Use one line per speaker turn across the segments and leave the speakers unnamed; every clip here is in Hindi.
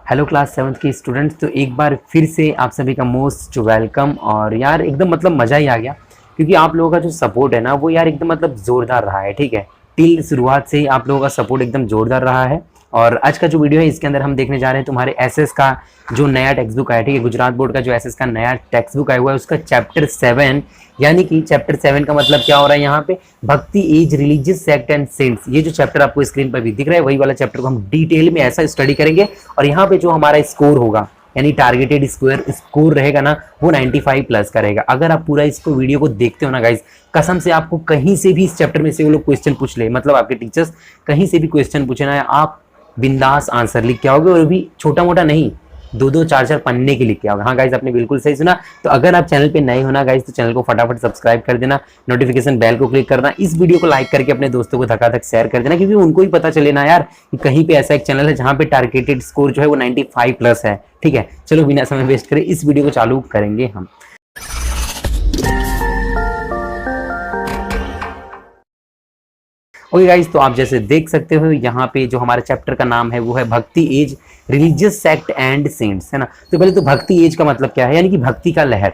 हेलो क्लास 7th के स्टूडेंट्स। तो एक बार फिर से आप सभी का मोस्ट वेलकम। और यार एकदम मतलब मज़ा ही आ गया, क्योंकि आप लोगों का जो सपोर्ट है ना वो यार एकदम मतलब ज़ोरदार रहा है। ठीक है, टिल शुरुआत से ही आप लोगों का सपोर्ट एकदम ज़ोरदार रहा है। और आज का जो वीडियो है इसके अंदर हम देखने जा रहे हैं तुम्हारे एसएस का जो नया टेक्स्ट बुक आया। ठीक है, गुजरात बोर्ड का जो एसएस का नया टेक्स्ट बुक आया हुआ है उसका चैप्टर 7, यानी कि चैप्टर 7 का मतलब क्या हो रहा है यहाँ पे, Bhakti age religious sect and saints. ये जो चैप्टर आपको स्क्रीन पर भी दिख रहा है वही वाला चैप्टर को हम डिटेल में ऐसा स्टडी करेंगे। और यहाँ पे जो हमारा स्कोर होगा यानी टारगेटेड स्कोर रहेगा ना वो 95 प्लस का रहेगा। अगर आप पूरा इसको वीडियो को देखते हो ना गाइज, कसम से आपको कहीं से भी इस चैप्टर में से वो लोग क्वेश्चन पूछ ले, मतलब आपके टीचर्स कहीं से भी क्वेश्चन पूछे ना, आप बिंदास आंसर लिख के आओगे। और भी छोटा मोटा नहीं, दो दो चार चार पन्ने की लिख के आओगे। हाँ गाइज, आपने बिल्कुल सही सुना। तो अगर आप चैनल पे नए हो ना गाइज, तो चैनल को फटाफट सब्सक्राइब कर देना, नोटिफिकेशन बेल को क्लिक करना, इस वीडियो को लाइक करके अपने दोस्तों को धक्का-धक शेयर कर देना, क्योंकि उनको ही पता चले ना यार कि कहीं पे ऐसा एक चैनल है जहाँ पे टारगेटेड स्कोर जो है वो 95 प्लस है। ठीक है, चलो बिना समय वेस्ट करे इस वीडियो को चालू करेंगे हम। ओके गाइज, तो आप जैसे देख सकते हो यहाँ पे जो हमारे चैप्टर का नाम है वो है Bhakti age religious sect and saints, है ना। तो पहले तो भक्ति एज का मतलब क्या है, यानी कि भक्ति का लहर।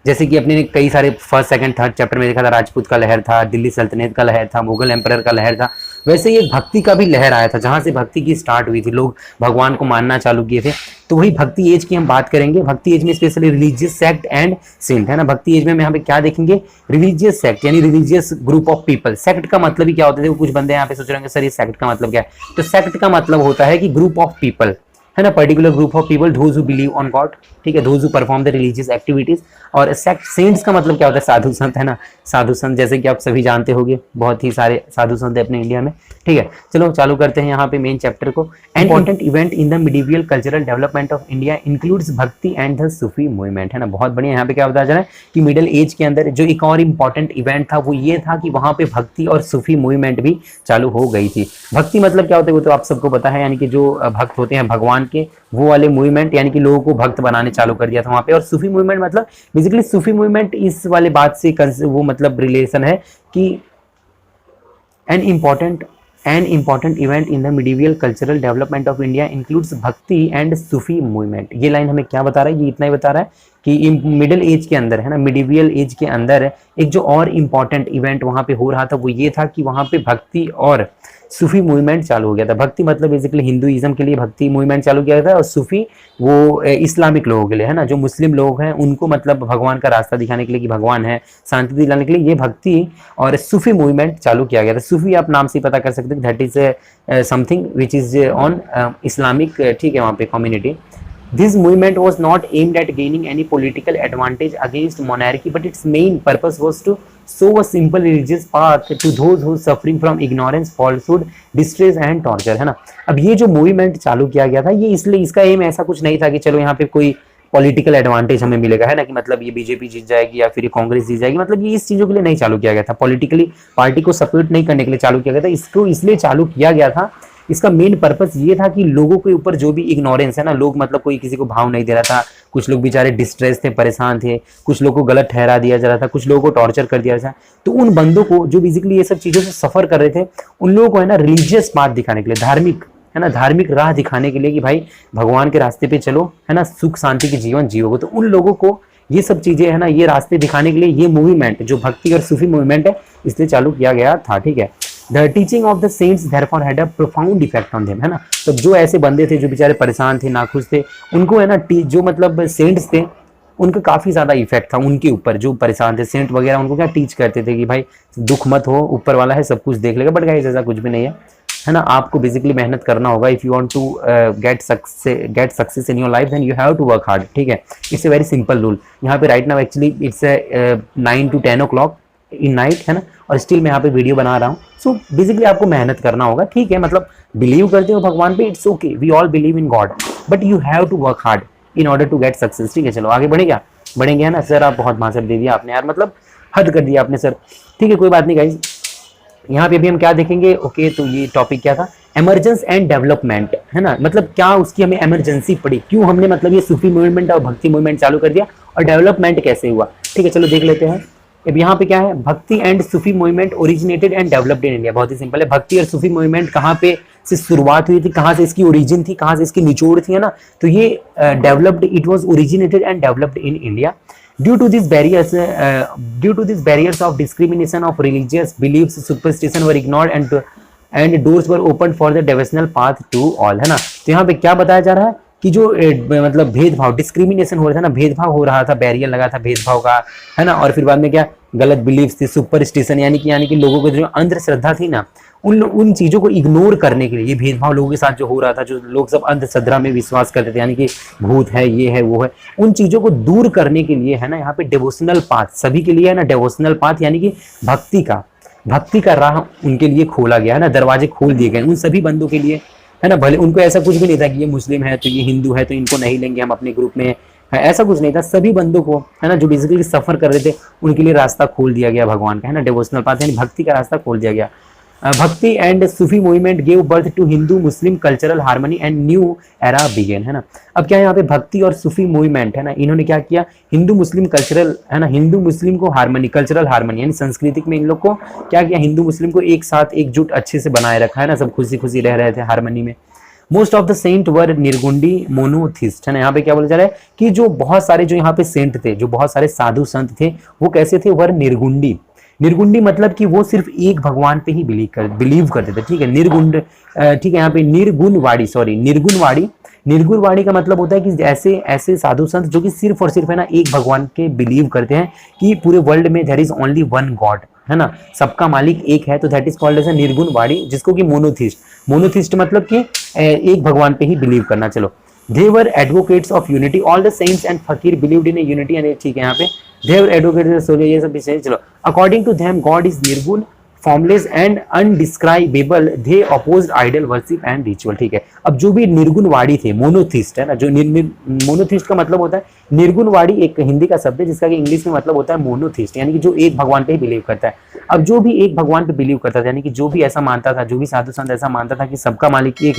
जैसे कि अपने ने कई सारे फर्स्ट सेकंड थर्ड चैप्टर में देखा था, राजपूत का लहर था, दिल्ली सल्तनत का लहर था, मुगल एम्परर का लहर था। वैसे ही एक भक्ति का भी लहर आया था, जहां से भक्ति की स्टार्ट हुई थी, लोग भगवान को मानना चालू किए थे। तो वही भक्ति एज की हम बात करेंगे। भक्ति एज में specially religious sect and saint, है ना। भक्ति एज में यहाँ पे क्या देखेंगे, रिलीजियस सेक्ट यानी religious group of people. Sect का मतलब ही क्या होता है, कुछ बंदे यहाँ पे सोच रहे होंगे सर ये सेक्ट का मतलब क्या है। तो सेक्ट का मतलब होता है कि ग्रुप ऑफ पीपल, है ना, particular group of people those who believe on God. ठीक है, those who perform the religious activities. और सेंट्स का मतलब क्या होता है, साधु संत, है ना। साधु संत जैसे कि आप सभी जानते होंगे, बहुत ही सारे साधु संत है अपने इंडिया में। ठीक है, चलो चालू करते हैं यहाँ पे मेन चैप्टर को। An important event in the medieval cultural development of India includes भक्ति एंड द सूफी मूवमेंट, है ना। बहुत बढ़िया। यहाँ पे क्या बताया जा रहा है कि मिडिल एज के अंदर जो एक और इम्पॉर्टेंट इवेंट था वो ये था कि वहां पे भक्ति और सूफी मूवमेंट भी चालू हो गई थी। भक्ति मतलब क्या होता है वो तो आप सबको पता है, यानी कि जो भक्त होते हैं भगवान के, वो वाले मूवमेंट, यानी कि लोगों को भक्त बनाने चालू कर दिया था वहां पे। और सूफी मूवमेंट मतलब बेसिकली सूफी मूवमेंट इस वाले बात से वो मतलब रिलेशन है कि an important event in the medieval cultural development of India includes भक्ति एंड सूफी मूवमेंट। ये लाइन हमें क्या बता रहा है, ये इतना ही बता रहा है कि मिडिल एज के अंदर, है ना, मिडिवियल एज के अंदर एक जो और इम्पॉर्टेंट इवेंट वहां पे हो रहा था वो ये था कि वहां पे भक्ति और सूफी मूवमेंट चालू हो गया था। भक्ति मतलब बेसिकली हिंदुइज्म के लिए भक्ति मूवमेंट चालू किया था, और सूफी वो इस्लामिक लोगों के लिए, है ना, जो मुस्लिम लोग हैं उनको मतलब भगवान का रास्ता दिखाने के लिए कि भगवान है, शांति दिलाने के लिए ये भक्ति और सूफी मूवमेंट चालू किया गया था। सूफी आप नाम से पता कर सकते हैं, that is something which is on Islamic, ठीक है, वहाँ पे community. This movement was not aimed at gaining any political advantage against monarchy, but its main purpose was to show a simple religious path to those who suffering from ignorance, falsehood, distress and torture, है ना। अब ये जो मूवमेंट चालू किया गया था ये इसलिए, इसका एम ऐसा कुछ नहीं था कि चलो यहाँ पे कोई पॉलिटिकल एडवांटेज हमें मिलेगा, है ना, कि मतलब ये बीजेपी जीत जाएगी या फिर ये कांग्रेस जीत जाएगी, मतलब ये इस चीजों के लिए नहीं चालू किया गया था। पॉलिटिकली पार्टी को सपोर्ट नहीं करने के लिए चालू किया गया था, इसको इसलिए चालू किया गया था। इसका मेन पर्पस ये था कि लोगों के ऊपर जो भी इग्नोरेंस है ना, लोग मतलब कोई किसी को भाव नहीं दे रहा था, कुछ लोग बेचारे डिस्ट्रेस थे, परेशान थे, कुछ लोगों को गलत ठहरा दिया जा रहा था, कुछ लोगों को टॉर्चर कर दिया जा रहा था। तो उन बंदों को जो बेसिकली ये सब चीजों से सफर कर रहे थे, उन लोगों को, है ना, रिलीजियस पाथ दिखाने के लिए, धार्मिक, है ना, धार्मिक राह दिखाने के लिए कि भाई भगवान के रास्ते पे चलो, है ना, सुख शांति के जीवन जियोगे। तो उन लोगों को ये सब चीजें, है ना, ये रास्ते दिखाने के लिए ये मूवमेंट जो भक्ति और सूफी मूवमेंट है इसलिए चालू किया गया था। ठीक है, The teaching of the saints therefore had a profound effect on them, है ना। तो जो ऐसे बंदे थे जो बेचारे परेशान थे, नाखुश थे, उनको, है ना, जो मतलब सेंट्स थे उनका काफी ज्यादा इफेक्ट था उनके ऊपर। जो परेशान थे सेंट वगैरह, उनको क्या टीच करते थे कि भाई दुख मत हो, ऊपर वाला है सब कुछ देख लेगा। बट गाइस ऐसा कुछ भी नहीं है ना। आपको बेसिकली मेहनत करना होगा। If you want to get success in your life then you have to work hard. ठीक है, it's a very simple rule. यहाँ पे right now actually it's 9 to 10 o'clock in night, है ना, और स्टिल मैं यहाँ पे वीडियो बना रहा हूँ। सो बेसिकली आपको मेहनत करना होगा। ठीक है, मतलब बिलीव करते हो भगवान पे, it's okay, we all believe in God, but you have to work hard in order to get success. ठीक है, चलो आगे बढ़ेंगे, है ना। सर आप बहुत भाषण दे दिया आपने यार, मतलब हद कर दिया आपने सर। ठीक है, कोई बात नहीं गाइज, यहाँ पे भी हम क्या देखेंगे। ओके, तो ये टॉपिक क्या था, इमरजेंस एंड डेवलपमेंट, है ना। मतलब क्या उसकी हमें इमरजेंसी पड़ी, क्यों हमने मतलब ये सूफी मूवमेंट और भक्ति मूवमेंट चालू कर दिया, और डेवलपमेंट कैसे हुआ। ठीक है, चलो देख लेते हैं। अब यहाँ पे क्या है, भक्ति and Sufi movement originated and developed in India. बहुत ही सिंपल है, भक्ति और सूफी मूवमेंट कहाँ पे से शुरुआत हुई थी, कहाँ से इसकी ओरिजिन थी, कहाँ से इसकी निचोड़ थी, है ना। तो ये developed, it was originated and developed in India due to these barriers of discrimination of religious beliefs, superstition were ignored and doors were opened for the devotional path to all, है ना। तो यहाँ पे क्या बताया जा रहा है कि जो मतलब भेदभाव, डिस्क्रिमिनेशन हो रहा था ना, भेदभाव हो रहा था, बैरियर लगा था भेदभाव का, है ना। और फिर बाद में क्या गलत बिलीफ थी, सुपरस्टिशन यानी कि लोगों को जो अंधश्रद्धा थी ना, उन चीजों को इग्नोर करने के लिए, ये भेदभाव लोगों के साथ जो हो रहा था, जो लोग सब अंधश्रद्धा में विश्वास करते थे, यानी कि भूत है, ये है, वो है, उन चीजों को दूर करने के लिए, है ना, यहाँ पे डिवोशनल पाथ सभी के लिए, है ना, डिवोशनल पाथ यानी कि भक्ति का राह उनके लिए खोला गया, है ना, दरवाजे खोल दिए गए उन सभी बंदों के लिए, है ना। भले उनको ऐसा कुछ भी नहीं था कि ये मुस्लिम है तो ये हिंदू है तो इनको नहीं लेंगे हम अपने ग्रुप में, ऐसा कुछ नहीं था। सभी बंदों को, है ना, जो बेसिकली सफर कर रहे थे उनके लिए रास्ता खोल दिया गया भगवान का, है ना, डिवोशनल पाथ यानी भक्ति का रास्ता खोल दिया गया। Bhakti and Sufi movement gave birth to Hindu Muslim cultural harmony and new era began, है ना। अब क्या है यहाँ पे भक्ति और सूफी मूवमेंट, है ना, इन्होंने क्या किया, हिंदू मुस्लिम कल्चरल, है ना, हिंदू मुस्लिम को हार्मनी, कल्चरल हार्मनी यानी सांस्कृतिक में इन लोग को क्या किया, हिंदू मुस्लिम को एक साथ एकजुट अच्छे से बनाए रखा, है ना, सब खुशी खुशी रह रहे थे हार्मनी में। Most of the saint were nirguni monotheist, है ना। यहाँ पे क्या बोला जा रहा है कि जो बहुत सारे जो यहाँ पे सेंट थे, जो बहुत सारे साधु संत थे, वो कैसे थे, वर निर्गुंडी। निर्गुंडी मतलब कि वो सिर्फ एक भगवान पे ही बिलीव करते थे, ठीक है। निर्गुंड, ठीक है, यहाँ पे निर्गुणवाड़ी, सॉरी निर्गुणवाड़ी, निर्गुणवाड़ी का मतलब होता है कि ऐसे साधु संत जो कि सिर्फ और सिर्फ, है ना, एक भगवान के बिलीव करते हैं कि पूरे वर्ल्ड में there is only one God, है ना, सबका मालिक एक है, तो that is called as a nirgunvadi, जिसको कि मोनोथिस्ट मतलब कि एक भगवान पे ही बिलीव करना। चलो, they were advocates of unity, all the saints and fakir believed in a unity, and ठीक है यहाँ पे they were advocates, ये सब विषय। चलो, according to them God is निर्गुण, formless and indescribable, they opposed idol worship and ritual, ठीक है। अब जो भी निर्गुणवादी थे, मोनोथिस्ट, है ना, जो मोनोथिस्ट का मतलब होता है, निर्गुणवादी एक हिंदी का शब्द है जिसका कि इंग्लिश में मतलब होता है मोनोथिस्ट, यानी कि जो एक भगवान पे ही बिलीव करता है। अब जो भी एक भगवान पे बिलीव करता था, यानी कि जो भी ऐसा मानता था, जो भी साधु संत ऐसा मानता था कि सबका मालिक एक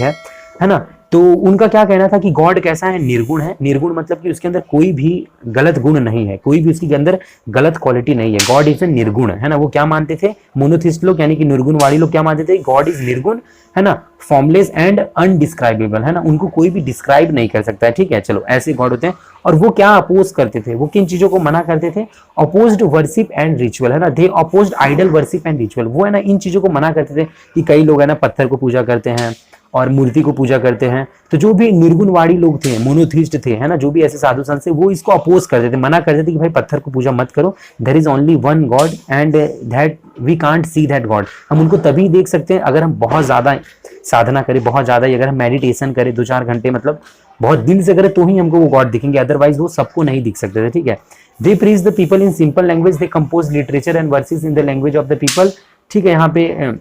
है ना, तो उनका क्या कहना था कि गॉड कैसा है, निर्गुण है। निर्गुण मतलब कि उसके अंदर कोई भी गलत गुण नहीं है, कोई भी उसके अंदर गलत क्वालिटी नहीं है, गॉड इज ए निर्गुण, है ना। वो क्या मानते थे मोनोथिस्ट लोग, यानी कि निर्गुणवादी लोग क्या मानते थे, गॉड इज निर्गुण, है ना, फॉर्मलेस एंड अनडिस्क्राइबेबल, है ना, उनको कोई भी डिस्क्राइब नहीं कर सकता है, ठीक है। चलो, ऐसे गॉड होते हैं। और वो क्या अपोज करते थे, वो किन चीजों को मना करते थे, अपोज्ड वर्शिप एंड रिचुअल, है ना, they opposed idol worship and ritual, वो है ना इन चीजों को मना करते थे कि कई लोग है ना पत्थर को पूजा करते हैं और मूर्ति को पूजा करते हैं। तो जो भी निर्गुणवादी लोग थे, मोनोथिस्ट थे, है ना, जो भी ऐसे साधु संत थे, वो इसको अपोज करते थे, मना करते थे कि भाई पत्थर को पूजा मत करो, there is only one God and that we can't see that God. हम उनको तभी देख सकते हैं अगर हम बहुत ज्यादा साधना करें, बहुत ज्यादा अगर हम मेडिटेशन करें 2-4 घंटे, मतलब बहुत दिल से करें, तो ही हमको वो गॉड दिखेंगे, अदरवाइज वो सबको नहीं दिख सकते थे, ठीक है। They preach the people in simple language, they compose literature and verses in the language of the people, ठीक है। यहाँ पे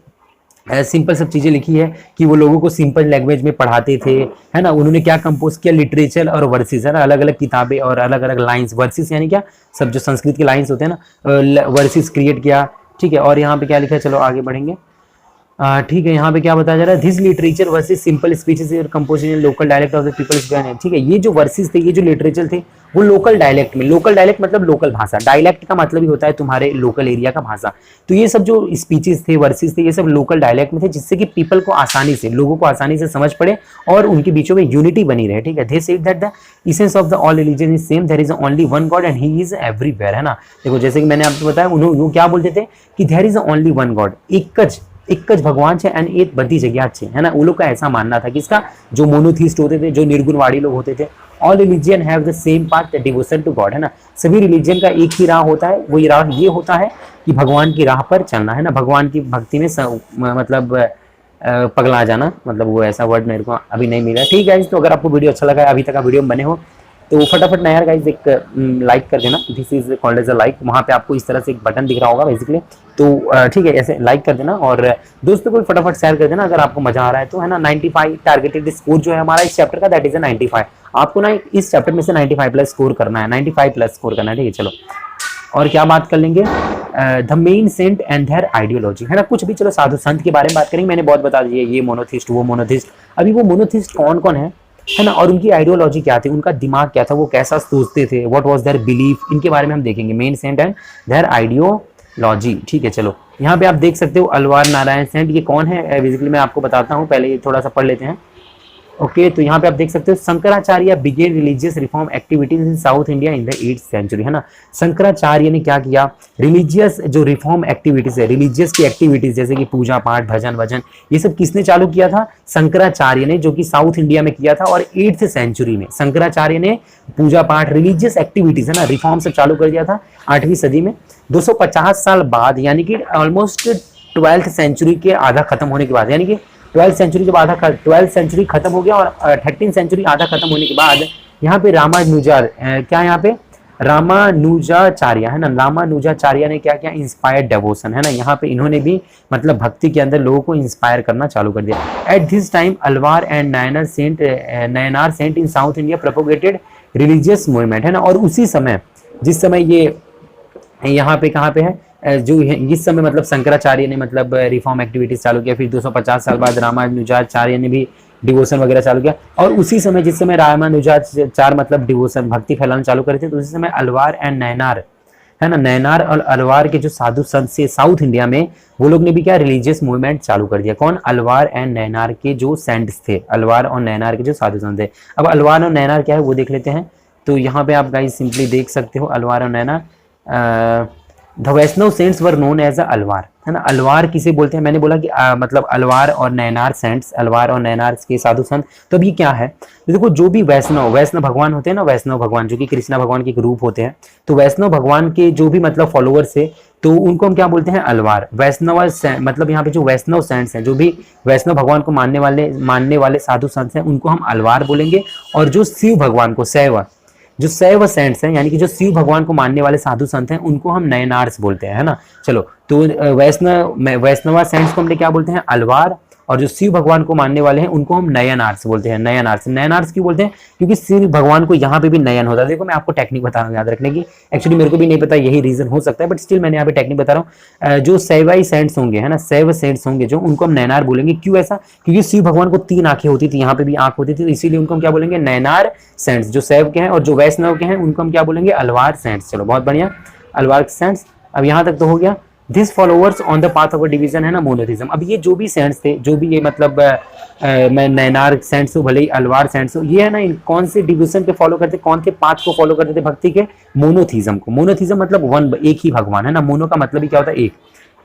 सिंपल सब चीजें लिखी है कि वो लोगों को सिंपल लैंग्वेज में पढ़ाते थे, है ना। उन्होंने क्या कंपोज किया, लिटरेचर और वर्सेस, है ना, अलग अलग किताबें और अलग अलग लाइंस, वर्सेस यानी क्या, सब जो संस्कृत के लाइंस होते हैं ना, वर्सेस क्रिएट किया, ठीक है। और यहाँ पे क्या लिखा है, चलो आगे बढ़ेंगे, ठीक है। यहाँ पे क्या बताया जा रहा है, this literature verses simple speeches और composition local dialect of the peoples, ठीक है। ये जो वर्सेस थे, ये जो लिटरेचर थे, वो लोकल डायलेक्ट में, लोकल डायलेक्ट मतलब लोकल भाषा, डायलेक्ट का मतलब ही होता है तुम्हारे लोकल एरिया का भाषा। तो ये सब जो स्पीचेस थे, वर्सेस थे, ये सब लोकल डायलेक्ट में थे, जिससे कि पीपल को आसानी से, लोगों को आसानी से समझ पड़े और उनके बीचों में यूनिटी बनी रहे, ठीक है। They said that the essence of the all religion is same, there is only one God and he is everywhere, है ना। देखो, जैसे कि मैंने आपको बताया, उन्होंने क्या बोलते थे कि there is only one God, एक ज भगवान है एंड एक बड़ी जगह है, है ना। वो लोग का ऐसा मानना था कि इसका, जो मोनोथिस्ट होते थे, जो निर्गुणवादी लोग होते थे, all religion have the same path, devotion to God, है ना। सभी रिलीजियन का एक ही राह होता है, वो राह ये होता है कि भगवान की राह पर चलना, है ना, भगवान की भक्ति में मतलब पगला जाना, मतलब वो ऐसा वर्ड मेरे को अभी नहीं मिला, ठीक है। तो अगर आपको वीडियो अच्छा लगा है, अभी तक वीडियो में बने हो, तो फटाफट ना यार गाइस एक लाइक कर देना, this is called as a like, वहाँ पे आपको इस तरह से एक बटन दिख रहा होगा बेसिकली, तो ठीक है, ऐसे लाइक कर देना और दोस्तों को फटाफट शेयर कर देना अगर आपको मजा आ रहा है तो, है ना। 95 टारगेटेड स्कोर जो है हमारा इस चैप्टर का, दैट इज 95, आपको ना इस चैप्टर में से 95 प्लस स्कोर करना है, 95 प्लस स्कोर करना है, ठीक है। चलो, और क्या बात कर लेंगे, the main saint and their ideology, है ना, कुछ भी। चलो, साधु संत के बारे में बात करेंगे, मैंने बहुत बता दिया, ये मोनोथिस्ट, वो मोनोथिस्ट। अभी वो मोनोथिस्ट कौन कौन है ना, और उनकी आइडियोलॉजी क्या थी, उनका दिमाग क्या था, वो कैसा सोचते थे, व्हाट वाज देयर बिलीफ, इनके बारे में हम देखेंगे। मेन सेंट एंड देयर लॉजी, ठीक है। चलो यहाँ पे आप देख सकते हो अलवार नारायण सेन, ये कौन है बेसिकली मैं आपको बताता हूँ, पहले ये थोड़ा सा पढ़ लेते हैं। ओके तो यहाँ पे आप देख सकते हो Shankaracharya began religious reform activities in South India in the 8th century, है ना। शंकराचार्य ने क्या किया, रिलीजियस जो रिफॉर्म एक्टिविटीज है, रिलीजियस की एक्टिविटीज जैसे कि पूजा पाठ भजन वजन, ये सब किसने चालू किया था, शंकराचार्य ने, जो कि साउथ इंडिया में किया था। और 8th सेंचुरी में शंकराचार्य ने पूजा पाठ रिलीजियस एक्टिविटीज, है ना, रिफॉर्म सब चालू कर दिया था 8वीं सदी में। 250 साल बाद, यानी कि ऑलमोस्ट 12th सेंचुरी के आधा खत्म होने के बाद, यानी कि 12th सेंचुरी जब 12th सेंचुरी खत्म हो गया और 13th सेंचुरी आधा खत्म होने के बाद यहाँ पे क्या यहाँ पे रामानुजाचार्य, है ना, रामानुजाचार्य ने क्या किया, इंस्पायर्ड डेवोशन, है ना, यहाँ पे इन्होंने भी मतलब भक्ति के अंदर लोगों को इंस्पायर करना चालू कर दिया। At this time Alvar and Nayanar saint in South India propagated religious movement, है ना। और उसी समय, जिस समय ये यहाँ पे कहाँ पे है, जो इस समय मतलब शंकराचार्य ने मतलब रिफॉर्म एक्टिविटीज चालू किया, फिर 250 साल बाद रामानुजाचार्य ने भी डिवोशन वगैरह चालू किया। और उसी समय जिस समय रामानुजाचार्य मतलब डिवोशन भक्ति फैलाना चालू करे थे, तो उसी समय अलवार एंड नयनार, है ना, नयनार और अलवार के जो साधु संत से साउथ इंडिया में, वो लोग ने भी क्या रिलीजियस मूवमेंट चालू कर दिया। कौन, अलवार एंड नयनार के जो सेंट्स थे, अलवार और नयनार के जो साधु संत थे। अब अलवार और नयनार क्या है वो देख लेते हैं। तो यहाँ पे आप गाइस सिंपली देख सकते हो अलवार और Nayanar. The Vaishnava saints were known as a Alvar, है ना। अलवार किसे बोलते हैं, मैंने बोला कि मतलब अलवार और नयनार सेंट्स, अलवार और नयनार के साधु संत। तो अब ये क्या है, तो देखो जो भी वैष्णव भगवान होते हैं ना, वैष्णव भगवान जो कि कृष्णा भगवान के एक रूप होते हैं, तो वैष्णव भगवान के जो भी मतलब फॉलोअर्स है, तो उनको हम क्या बोलते हैं, अलवार। वैष्णव मतलब यहाँ पे जो वैष्णव सेंट्स हैं, जो भी वैष्णव भगवान को मानने वाले साधु संत हैं, उनको हम अलवार बोलेंगे। और जो शिव भगवान को जो शैव सेंट्स हैं, यानी कि जो शिव भगवान को मानने वाले साधु संत हैं, उनको हम नयनार्स बोलते हैं, है ना। चलो तो वैष्णवा सेंट्स को हम क्या बोलते हैं, अलवार। और जो शिव भगवान को मानने वाले हैं उनको हम नयनार्स बोलते हैं। नयनार्स क्यों बोलते हैं, क्योंकि शिव भगवान को यहाँ पे भी नयन होता है। देखो मैं आपको टेक्निक बता रहा हूँ याद रखने की, एक्चुअली मेरे को भी नहीं पता, यही रीजन हो सकता है, बट स्टिल मैंने यहाँ पे टेक्निक बता रहा हूँ। जो शैवाई सेंट्स होंगे, है ना, शैव सेंट्स होंगे जो, उनको हम नयनार बोलेंगे। क्यों ऐसा, क्योंकि शिव भगवान को 3 आंखें होती थी, यहाँ पे भी आंख होती थी, तो इसीलिए उनको हम क्या बोलेंगे, नयनार सेंट्स। जो शैव के हैं और जो वैष्णव के हैं उनको हम क्या बोलेंगे, अलवार सेंट्स। चलो बहुत बढ़िया, अलवार सेंट्स। अब यहाँ तक तो हो गया। This followers on the path of a division, है ना, मोनोथिज्म। अब ये जो भी सेंट्स थे, जो भी ये मतलब मैं नयनार सेंट्स हो भले ही अलवार सेंट्स हो, ये है ना, कौन से डिवीजन पे फॉलो करते, कौन से पाथ को फॉलो करते थे भक्ति के, मोनोथिज्म को। मोनोथिज्म मतलब वन, एक ही भगवान, है ना। मोनो का मतलब ही क्या होता है, एक,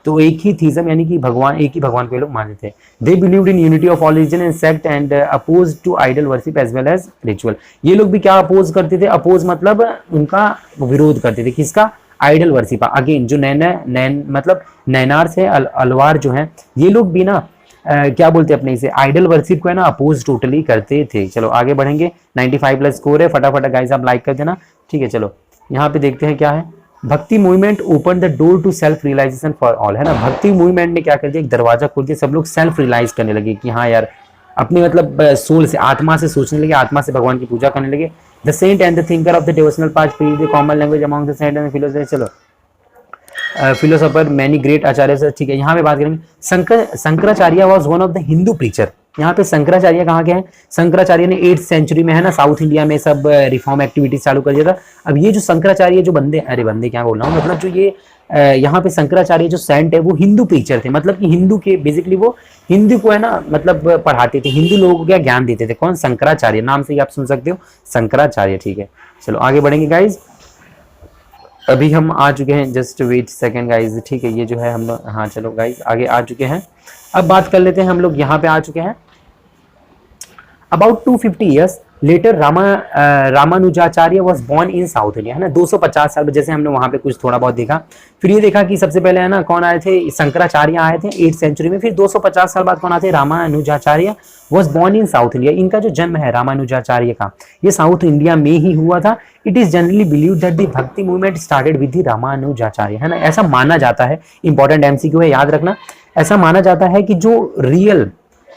तो एक ही थीजम यानी कि भगवान, एक ही भगवान को लोग मानते थे। They believed in unity of all religion and sect and oppose to idol worship as well as ritual. ये लोग भी क्या अपोज करते थे, अपोज मतलब उनका विरोध करते थे, किसका, आइडल वर्शिप। अगेन जो मतलब नैनार्स है, अलवार जो है, ये लोग भी ना क्या बोलते हैं अपने इसे, आइडल वर्शिप को है ना अपोज टोटली करते थे। चलो आगे बढ़ेंगे, 95+ स्कोर है, फटाफट गाइस आप लाइक कर देना, ठीक है। चलो यहाँ पे देखते हैं क्या है, Bhakti movement open the door to self realisation for all, है ना। भक्ति मूवमेंट ने क्या कर दिया, एक दरवाजा खोल के सब लोग सेल्फ रियलाइज करने लगे कि हाँ यार, अपने मतलब सोल से, आत्मा से सोचने लगे, आत्मा से भगवान की पूजा करने लगे। The saint and the thinker of the devotional path speak the common language among the saint and philosopher. चलो फिलोसोफर मैनी ग्रेट आचार्य से, ठीक है। यहाँ पे बात करेंगे, Shankaracharya was one of the Hindu preacher. यहाँ पे शंकराचार्य कहाँ के हैं, शंकराचार्य ने 8th सेंचुरी में, है ना, साउथ इंडिया में सब रिफॉर्म एक्टिविटीज चालू कर दिया था। अब ये जो शंकराचार्य जो बंदे क्या बोल रहा हूँ, मतलब जो ये यहाँ पे शंकराचार्य जो सेंट है वो हिंदू प्रीचर थे, मतलब कि हिंदू के बेसिकली वो हिंदू को है ना मतलब पढ़ाते थे, हिंदू लोगों को क्या ज्ञान देते थे। कौन, शंकराचार्य, नाम से ही आप सुन सकते हो शंकराचार्य, ठीक है। चलो आगे बढ़ेंगे गाइज, अभी हम आ चुके हैं, जस्ट वेट सेकंड गाइज, ठीक है। ये जो है हम लोग, हाँ चलो गाइज आगे आ चुके हैं। अब बात कर लेते हैं, हम लोग यहाँ पे आ चुके हैं। About 250 years later Ramanujacharya was born in South India, है ना। 250 साल, जैसे हमने वहां पे कुछ थोड़ा बहुत देखा, फिर ये देखा कि सबसे पहले है ना कौन आए थे, शंकराचार्य आए थे 8th सेंचुरी में, फिर 250 साल बाद कौन आए थे, Ramanujacharya was born in South India. इनका जो जन्म है रामानुजाचार्य का, ये साउथ इंडिया में ही हुआ था। It is generally believe that the bhakti movement started with the Ramanujacharya, है ना, ऐसा माना जाता है। इंपॉर्टेंट एमसीक्यू है, याद रखना। ऐसा माना जाता है कि जो रियल,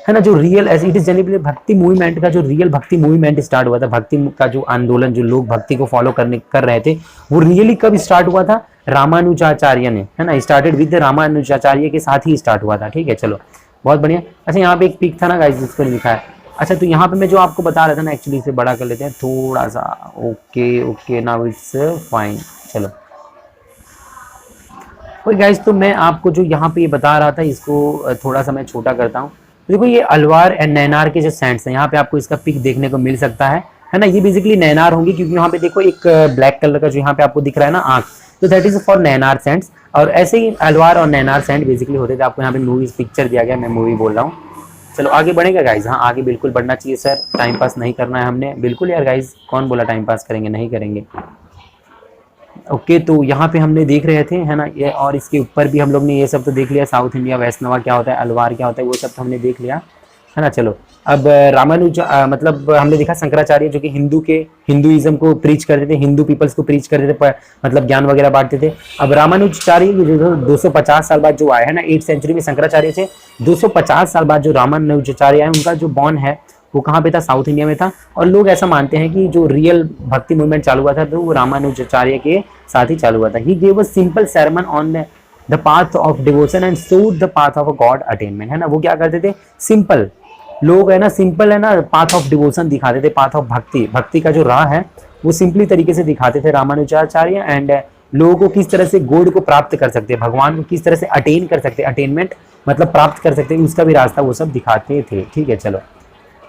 है ना, जो रियल इट इज जनरली भक्ति मूवमेंट का जो रियल भक्ति मूवमेंट स्टार्ट हुआ था, भक्ति का जो आंदोलन, जो लोग भक्ति को फॉलो कर रहे थे, वो रियली कब स्टार्ट हुआ था, रामानुजाचार्य ने, है ना, स्टार्टेड विद रामानुजाचार्य के साथ ही स्टार्ट हुआ था, ठीक है। चलो बहुत बढ़िया। अच्छा यहाँ पे एक पिक था ना गाइस, जिसको लिखा है। अच्छा तो यहाँ पे मैं जो आपको बता रहा था ना, एक्चुअली इसे बड़ा कर लेते हैं थोड़ा सा, ओके नाउ इट्स फाइन। चलो और गाइस तो मैं आपको जो यहाँ पे ये बता रहा था इसको थोड़ा सा मैं छोटा करता हूँ। देखो ये अलवार एंड नैनार के जो सैंड्स हैं, यहाँ पे आपको इसका पिक देखने को मिल सकता है ना। ये बेसिकली नैनार होंगी, क्योंकि यहाँ पे देखो एक ब्लैक कलर का जो यहाँ पे आपको दिख रहा है ना आंख, तो that is for Nayanar saints. और ऐसे ही अलवार और नैनार सैंड बेसिकली होते थे। आपको यहाँ पे मूवीज पिक्चर दिया गया, मैं मूवी बोल रहा हूँ। चलो आगे बढ़ेगा गाइज। हाँ आगे बिल्कुल बढ़ना चाहिए सर, टाइम पास नहीं करना है हमने, बिल्कुल यार गाइज, कौन बोला टाइम पास करेंगे, नहीं करेंगे। ओके तो यहाँ पे हमने देख रहे थे है ना ये, और इसके ऊपर भी हम लोग ने ये सब तो देख लिया, साउथ इंडिया वैष्णवा क्या होता है, अलवार क्या होता है, वो सब तो हमने देख लिया है ना। चलो अब रामानुज मतलब हमने देखा शंकराचार्य जो कि हिंदुइज्म को प्रीच करते थे, हिंदू पीपल्स को प्रीच करते थे, मतलब ज्ञान वगैरह बांटते थे। अब रामानुजाचार्य जो 250 साल बाद जो आए है ना, 8th सेंचुरी में शंकराचार्य थे, 250 साल बाद जो रामानुजाचार्य आए उनका जो बॉर्न है वो कहाँ पे था, साउथ इंडिया में था। और लोग ऐसा मानते हैं कि जो रियल भक्ति मूवमेंट चालू हुआ था तो वो रामानुजाचार्य के साथ ही चालू हुआ था। He gave a simple sermon on the path of devotion and showed the path of God attainment, है ना। वो क्या करते थे, सिंपल लोग है ना, सिंपल है ना, पाथ ऑफ डिवोशन दिखाते थे, पाथ ऑफ भक्ति का जो राह है वो सिंपली तरीके से दिखाते थे रामानुजाचार्य। एंड लोगों को किस तरह से गॉड को प्राप्त कर सकते हैं, भगवान को किस तरह से अटेन कर सकते हैं, अटेनमेंट मतलब प्राप्त कर सकते हैं, उसका भी रास्ता वो सब दिखाते थे। ठीक है चलो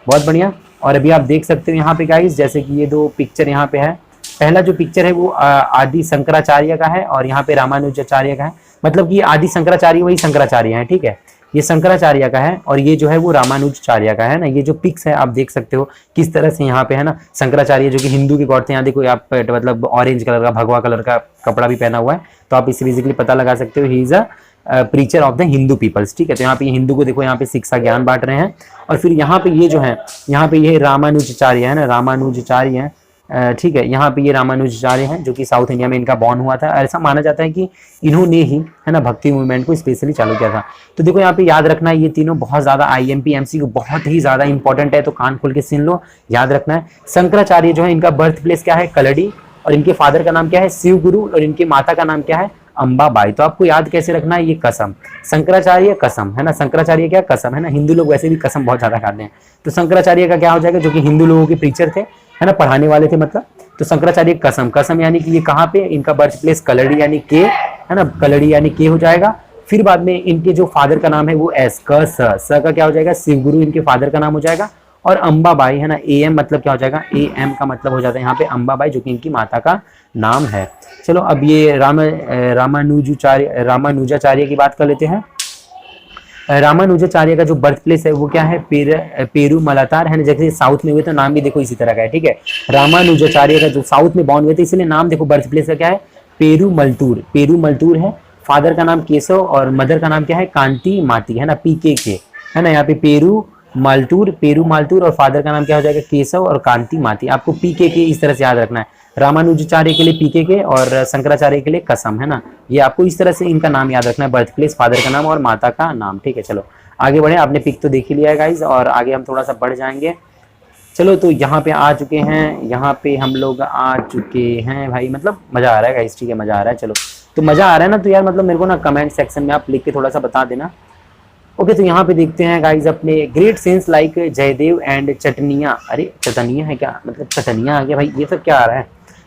बहुत बढ़िया। और अभी आप देख सकते हो यहाँ पे गाइस, जैसे कि ये दो पिक्चर यहाँ पे है। पहला जो पिक्चर है वो आदि शंकराचार्य का है और यहाँ पे रामानुजाचार्य का है, मतलब कि आदि शंकराचार्य वही शंकराचार्य है, ठीक है। ये शंकराचार्य का है और ये जो है वो रामानुजाचार्य का है ना। ये जो पिक्स है आप देख सकते हो किस तरह से यहाँ पे है ना, शंकराचार्य जो कि हिंदू के गॉड थे। यहाँ देखो आप मतलब ऑरेंज कलर का भगवा कलर का कपड़ा भी पहना हुआ है, तो आप इससे बेसिकली पता लगा सकते हो he is a preacher of the Hindu peoples. ठीक है तो यहाँ पे हिंदू को देखो यहाँ पे शिक्षा ज्ञान बांट रहे हैं। और फिर यहाँ पे ये जो है, यहाँ पे ये रामानुजाचार्य है ना, रामानुजाचार्य है, ठीक है। यहाँ पे ये रामानुजाचार्य हैं जो कि साउथ इंडिया में इनका बॉर्न हुआ था। ऐसा माना जाता है कि इन्होंने ही है ना भक्ति मूवमेंट को स्पेशली चालू किया था। तो देखो यहाँ पे याद रखना है, ये तीनों बहुत ज्यादा IMP MCQ बहुत ही ज्यादा इंपॉर्टेंट है, तो कान खोल के सुन लो, याद रखना है। शंकराचार्य जो है इनका बर्थ प्लेस क्या है, कलड़ी, और इनके फादर का नाम क्या है, शिव गुरु, और इनकी माता का नाम क्या है, अंबाबाई। तो आपको याद कैसे रखना है, ये कसम, शंकराचार्य कसम है ना, शंकराचार्य क्या कसम है ना। हिंदू लोग वैसे भी कसम बहुत ज्यादा खाते हैं, तो शंकराचार्य का क्या हो जाएगा, जो कि हिंदू लोगों के प्रीचर थे है ना, पढ़ाने वाले थे मतलब। तो शंकराचार्य कसम, कसम यानी कि ये कहाँ पे, इनका बर्थ प्लेस कलड़ी यानी के है ना, कलड़ी यानी के हो जाएगा। फिर बाद में इनके जो फादर का नाम है वो एस क स का क्या हो जाएगा, शिव गुरु इनके फादर का नाम हो जाएगा। और अंबाबाई है ना, AM मतलब क्या हो जाएगा, AM का मतलब हो जाता है यहाँ पे अंबाबाई, जो कि इनकी माता का नाम है। चलो अब ये रामानुजाचार्य की बात कर लेते हैं। रामानुजाचार्य का जो बर्थ प्लेस है वो क्या है, पेरू मलातार है ना, जैसे साउथ में हुए तो नाम भी देखो इसी तरह का है, ठीक है। रामानुजाचार्य का जो साउथ में बॉर्न हुए थे, इसलिए नाम देखो बर्थ प्लेस का क्या है, पेरू मलतूर है। फादर का नाम केशव और मदर का नाम क्या है, कांति माती है ना, PKK है ना। यहाँ पे पेरू मालतूर और फादर का नाम क्या हो जाएगा, केशव और कांति माती। आपको PKK इस तरह से याद रखना है, रामानुजाचार्य के लिए PKK और शंकराचार्य के लिए कसम है ना। ये आपको इस तरह से इनका नाम याद रखना है, बर्थ प्लेस, फादर का नाम और माता का नाम। ठीक है चलो आगे बढ़े, आपने पिक तो देख ही लिया है गाइज, और आगे हम थोड़ा सा बढ़ जाएंगे। चलो तो यहाँ पे आ चुके हैं, यहाँ पे हम लोग आ चुके हैं भाई, मतलब मजा आ रहा है गाइज, ठीक है मजा आ रहा है। चलो तो मजा आ रहा है ना, तो यार मतलब मेरे को ना कमेंट सेक्शन में आप लिख के थोड़ा सा बता देना। ओके तो यहाँ पे देखते हैं गाइज अपने great saints like Jaydev and Chaitanya, अरे चटनिया है क्या, मतलब चटनिया आ गया भाई, ये सब क्या आ रहा है।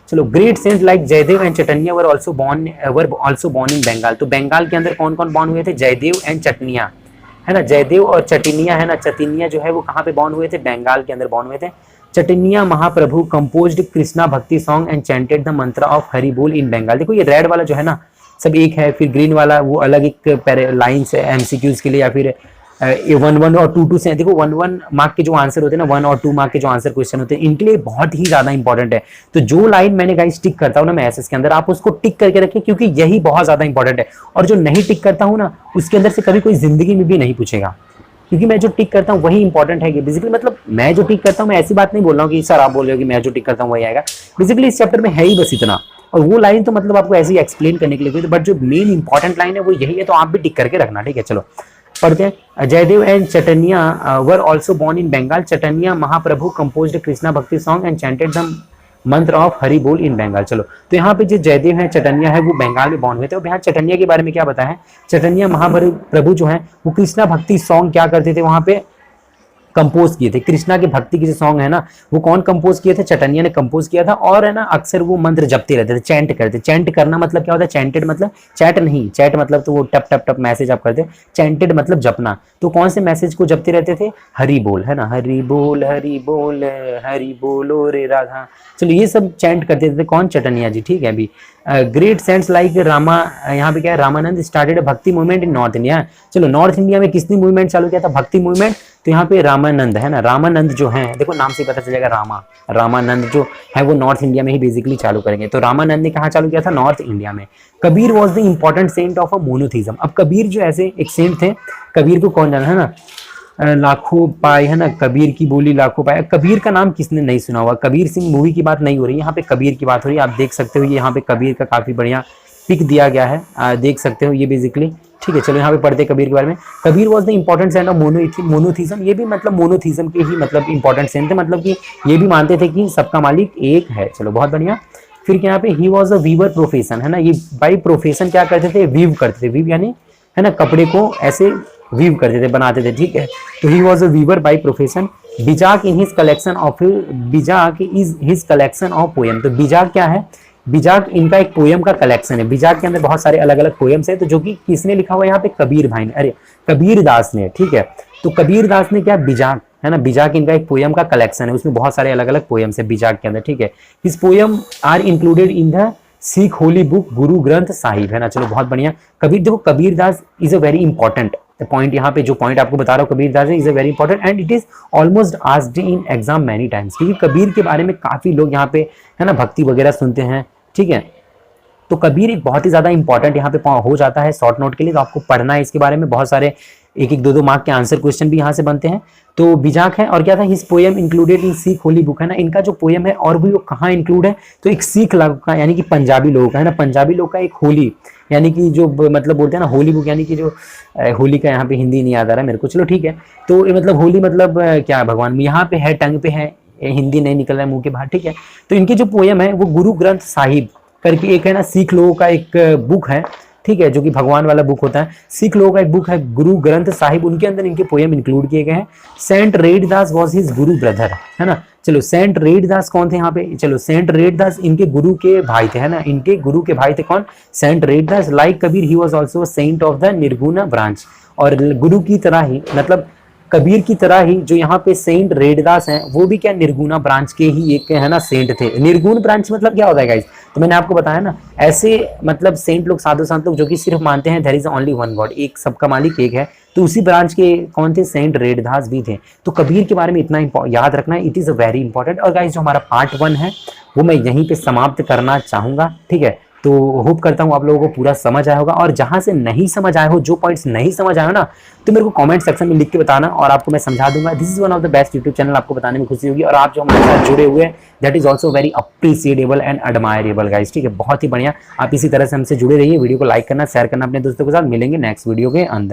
चलो great saints like Jaydev and Chaitanya were also born in Bengal. तो बंगाल के अंदर कौन कौन बॉर्न हुए थे, जयदेव एंड चटनिया है ना, जयदेव और चटनिया है ना। चटनिया जो है वो कहाँ पे बॉर्न हुए थे, बंगाल के अंदर बॉर्न हुए थे। चटनिया Mahaprabhu composed Krishna bhakti song and chanted the mantra of Hari Bol in Bengal. देखो ये रेड वाला जो है ना सब एक है, फिर ग्रीन वाला वो अलग एक लाइन्स है MCQs के लिए, या फिर 1 और 2 से। देखो 1 मार्क के जो आंसर होते हैं ना, 1 और 2 मार्क के जो आंसर क्वेश्चन होते हैं, इनके लिए बहुत ही ज्यादा इंपॉर्टेंट है। तो जो लाइन मैंने गाइस टिक करता हूँ ना मैं SS के अंदर, आप उसको टिक करके रखिए, क्योंकि यही बहुत ज्यादा इंपॉर्टेंट है। और जो नहीं टिक करता हूँ ना, उसके अंदर से कभी कोई जिंदगी में भी नहीं पूछेगा, क्योंकि मैं जो टिक करता हूँ वही इंपॉर्टेंट है। बेसिकली मतलब मैं जो टिक करता हूँ, मैं ऐसी बात नहीं बोल रहा हूँ कि सर आप बोल रहे हो कि मैं जो टिक करता हूँ वही आएगा। बेसिकली इस चैप्टर में है ही बस इतना, और वो लाइन तो मतलब आपको ऐसे ही एक्सप्लेन करने के लिए, बट जो मेन इंपॉर्टेंट लाइन है वो यही है, तो आप भी टिक करके रखना। ठीक है चलो पढ़ते हैं। Jayadev and Chaitanya were also born in Bengal. Chaitanya Mahaprabhu composed Krishna bhakti song and chanted the mantra of Hari Bol in Bengal. चलो तो यहाँ पे जो जयदेव है चटनिया है वो बंगाल में बॉर्न हुए थे। और यहाँ चटनिया के बारे में क्या बताया है, चटनिया महाप्रभु जो है वो कृष्णा भक्ति सॉन्ग क्या करते थे, वहां पे कंपोज किए थे। कृष्णा के भक्ति के जो सॉन्ग है ना, वो कौन कंपोज किए थे? चटनिया ने कंपोज किया था। और है ना, अक्सर वो मंत्र जपते रहते थे, चैंट करते। चैंट करना मतलब क्या होता है? चैंटेड मतलब चैट नहीं, चैट मतलब तो वो टप टप टप मैसेज आप करते, चैंटेड मतलब जपना। तो कौन से मैसेज को जपते रहते थे? हरि बोल, है ना, हरि बोल हरि बोलो रे राधा। चलो ये सब चैंट करते थे कौन? चटनिया जी, ठीक है। अभी ग्रेट सेंट्स लाइक रामा, यहाँ पे क्या है, रामानंद स्टार्टेड भक्ति मूवमेंट इन नॉर्थ इंडिया। चलो नॉर्थ इंडिया में किसने मूवमेंट चालू किया था भक्ति मूवमेंट? तो यहाँ पे रामानंद, है ना, रामानंद जो है, देखो नाम से पता चलेगा रामानंद जो है वो नॉर्थ इंडिया में ही बेसिकली चालू करेंगे। तो रामानंद ने कहाँ चालू किया था? नॉर्थ इंडिया में। Kabir was the important saint of a monotheism. अब कबीर जो ऐसे एक सेंट थे, कबीर को कौन जाना, है ना, लाखों पाए, है ना, कबीर की बोली लाखों पाए। कबीर का नाम किसने नहीं सुना हुआ? कबीर सिंह मूवी की बात नहीं हो रही है यहाँ पे, कबीर की बात हो रही है। आप देख सकते हो ये यहाँ पे कबीर का काफी बढ़िया पिक दिया गया है, देख सकते हो ये बेसिकली, ठीक है। चलो यहाँ पे पढ़ते कबीर के बारे में। Kabir was the important saint of monotheism. ये भी मतलब मोनोथिज्म के ही मतलब इंपॉर्टेंट सेंट थे, मतलब कि ये भी मानते थे कि सबका मालिक एक है। चलो बहुत बढ़िया। फिर यहाँ पे he was a weaver profession, है ना, ये बाई प्रोफेशन क्या करते थे? वीव करते थे। वीव यानी, है ना, कपड़े को ऐसे वीव करते थे, बनाते थे, ठीक है। तो he was a weaver by profession. Bijak in his collection of, Bijak is his collection of poem. तो बिजाक क्या है? बिजाक इनका एक पोएम का कलेक्शन है। बिजाक के अंदर बहुत सारे अलग अलग पोएम्स है, तो जो कि किसने लिखा हुआ है यहाँ पे? कबीर भाई ने, अरे कबीर दास ने, ठीक है। तो कबीर दास ने क्या, बिजाक, है ना, बिजाक इनका एक पोएम का कलेक्शन है, उसमें बहुत सारे अलग अलग पोएम्स है बिजाक के अंदर, ठीक है। His poem are included in the Sikh holy book Guru Granth Sahib, है ना। चलो बहुत बढ़िया। कबीर, देखो Kabir Das is a very important point, यहाँ पे जो पॉइंट आपको बता रहा हूँ, Kabir Das is a very important and it is almost asked in exam many times, क्योंकि कबीर के बारे में काफी लोग यहाँ पे, है ना, भक्ति वगैरह सुनते हैं, ठीक है। तो कबीर एक बहुत ही ज्यादा इंपॉर्टेंट यहाँ पे हो जाता है शॉर्ट नोट के लिए, तो आपको पढ़ना है इसके बारे में। बहुत सारे एक एक दो मार्क के आंसर क्वेश्चन भी यहाँ से बनते हैं। तो बिजाक है, और क्या था? His poem included in Sikh holy book, है ना, इनका जो पोएम है और भी वो कहाँ इंक्लूड है? तो एक सिख लोगों का, यानी कि पंजाबी लोगों का, है ना, पंजाबी लोग का एक होली, यानी कि जो मतलब बोलते हैं ना होली बुक, यानी कि जो होली का यहाँ पे हिंदी नहीं याद आ रहा मेरे को, चलो ठीक है। तो ये मतलब होली मतलब क्या भगवान, यहाँ पे है, टंग पे है, हिंदी नहीं निकल रहा है मुंह के बाहर, ठीक है। तो इनके जो पोएम है वो गुरु ग्रंथ साहिब करके एक, है ना, सिख लोगों का एक बुक है, ठीक है, जो कि भगवान वाला बुक होता है। सिख लोगों का एक बुक है गुरु ग्रंथ साहिब, उनके अंदर इनके पोएम इंक्लूड किए गए हैं। Saint रेडदास was his Guru brother, है ना। चलो सेंट रेडदास कौन थे यहाँ पे? चलो सेंट रेडदास इनके गुरु के भाई थे, है ना, इनके गुरु के भाई थे कौन? Saint Raidas. Like Kabir he was also saint of the Nirgun branch. और गुरु की तरह ही, मतलब कबीर की तरह ही जो यहाँ पे सेंट रेडदास हैं, वो भी क्या निर्गुणा ब्रांच के ही एक, है ना, सेंट थे। निर्गुण ब्रांच मतलब क्या होता है गाइस? तो मैंने आपको बताया ना, ऐसे मतलब सेंट लोग, साधु संत लोग जो कि सिर्फ मानते हैं there is only one God, एक सबका मालिक एक है। तो उसी ब्रांच के कौन थे? सेंट रेडदास भी थे। तो कबीर के बारे में इतना याद रखना है, it is a very important. और गाइस जो हमारा पार्ट 1 है वो मैं यहीं पे समाप्त करना चाहूंगा, ठीक है। तो होप करता हूँ आप लोगों को पूरा समझ आया होगा, और जहां से नहीं समझ आया हो, जो पॉइंट्स नहीं समझ आए हो ना, तो मेरे को कमेंट सेक्शन में लिख के बताना, और आपको मैं समझा दूंगा। This is one of the best YouTube channel, आपको बताने में खुशी होगी। और आप जो हमारे साथ जुड़े हुए हैं, that is also very appreciatable and admirable guys, ठीक है, बहुत ही बढ़िया। आप इसी तरह से हमसे जुड़े रहिए। वीडियो को लाइक करना, शेयर करना अपने दोस्तों के साथ। मिलेंगे नेक्स्ट वीडियो के अंदर।